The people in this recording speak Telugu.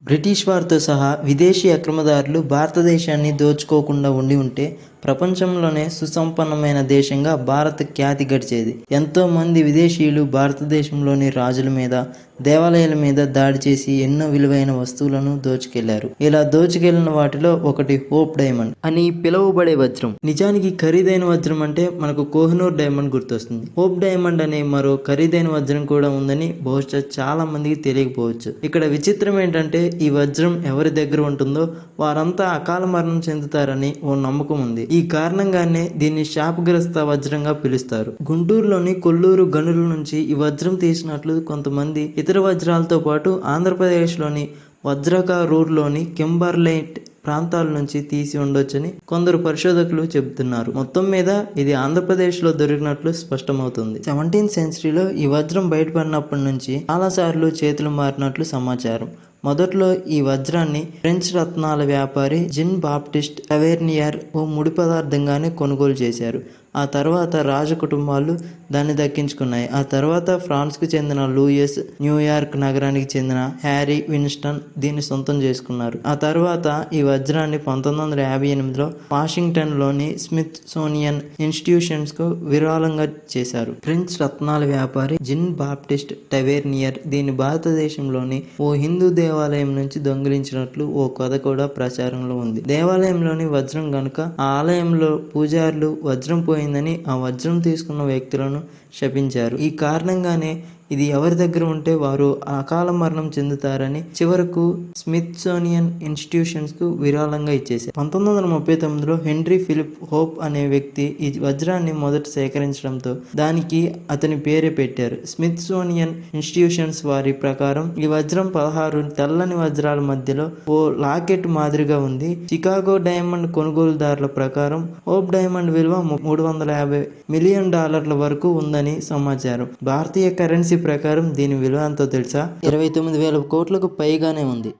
బ్రిటిష్ వారితో సహా విదేశీ అక్రమదారులు భారతదేశాన్ని దోచుకోకుండా ఉంటే ప్రపంచంలోనే సుసంపన్నమైన దేశంగా భారత్ ఖ్యాతి గడిచేది. ఎంతో మంది విదేశీయులు భారతదేశంలోని రాజుల మీద, దేవాలయాల మీద దాడి చేసి ఎన్నో విలువైన వస్తువులను దోచుకెళ్లారు. ఇలా దోచుకెళ్లిన వాటిలో ఒకటి హోప్ డైమండ్ అని పిలువబడే వజ్రం. నిజానికి ఖరీదైన వజ్రం అంటే మనకు కోహినూర్ డైమండ్ గుర్తొస్తుంది. హోప్ డైమండ్ అనే మరో ఖరీదైన వజ్రం కూడా ఉందని బహుశా చాలా మందికి తెలియకపోవచ్చు. ఇక్కడ విచిత్రం ఏంటంటే ఈ వజ్రం ఎవరి దగ్గర ఉంటుందో వారంతా అకాల మరణం చెందుతారని ఓ నమ్మకం ఉంది. ఈ కారణంగానే దీన్ని శాపగ్రస్త వజ్రంగా పిలుస్తారు. గుంటూరులోని కొల్లూరు గనుల నుంచి ఈ వజ్రం తీసినట్లు కొంతమంది ఇతర వజ్రాలతో పాటు ఆంధ్రప్రదేశ్లోని వజ్రకారూర్లోని కింబర్లైట్ ప్రాంతాల నుంచి తీసి ఉండొచ్చని కొందరు పరిశోధకులు చెబుతున్నారు. మొత్తం మీద ఇది ఆంధ్రప్రదేశ్లో దొరికినట్లు స్పష్టమవుతుంది. 17th సెంచరీలో ఈ వజ్రం బయటపడినప్పటి నుంచి చాలాసార్లు చేతులు మారినట్లు సమాచారం. మొదట్లో ఈ వజ్రాన్ని ఫ్రెంచ్ రత్నాల వ్యాపారి జిన్ బాప్టిస్ట్ టవేర్నియర్ ఓ ముడి పదార్థంగానే కొనుగోలు చేశారు. ఆ తర్వాత రాజ కుటుంబాలు దాన్ని దక్కించుకున్నాయి. ఆ తర్వాత ఫ్రాన్స్కు చెందిన లూయిస్, న్యూయార్క్ నగరానికి చెందిన హ్యారీ విన్స్టన్ దీన్ని సొంతం చేసుకున్నారు. ఆ తర్వాత ఈ వజ్రాన్ని 1958లో వాషింగ్టన్లోని స్మిత్సోనియన్ ఇన్స్టిట్యూషన్స్కు విరాళంగా చేశారు. ఫ్రెంచ్ రత్నాల వ్యాపారి జిన్ బాప్టిస్ట్ టవేర్నియర్ దీన్ని భారతదేశంలోని ఓ హిందూ దేవాలయం నుంచి దొంగిలించినట్లు ఓ కథ కూడా ప్రచారంలో ఉంది. దేవాలయంలోని వజ్రం గనుక ఆ ఆలయంలో పూజారులు వజ్రం పోయిందని ఆ వజ్రం తీసుకున్న వ్యక్తులను శపించారు. ఈ కారణంగానే ఇది ఎవరి దగ్గర ఉంటే వారు అకాల మరణం చెందుతారని చివరకు స్మిత్సోనియన్ ఇన్స్టిట్యూషన్స్ కు విరాళంగా ఇచ్చేశారు. 1939లో హెన్రీ ఫిలిప్ హోప్ అనే వ్యక్తి ఈ వజ్రాన్ని మొదట సేకరించడంతో దానికి అతని పేరే పెట్టారు. స్మిత్సోనియన్ ఇన్స్టిట్యూషన్స్ వారి ప్రకారం ఈ వజ్రం 16 తెల్లని వజ్రాల మధ్యలో ఓ లాకెట్ మాదిరిగా ఉంది. చికాగో డైమండ్ కొనుగోలుదారుల ప్రకారం హోప్ డైమండ్ విలువ $350 మిలియన్ వరకు ఉందని సమాచారం. భారతీయ కరెన్సీ ప్రకారం దీని విలువ ఎంతో తెలుసా? 29,000 కోట్లకు పైగానే ఉంది.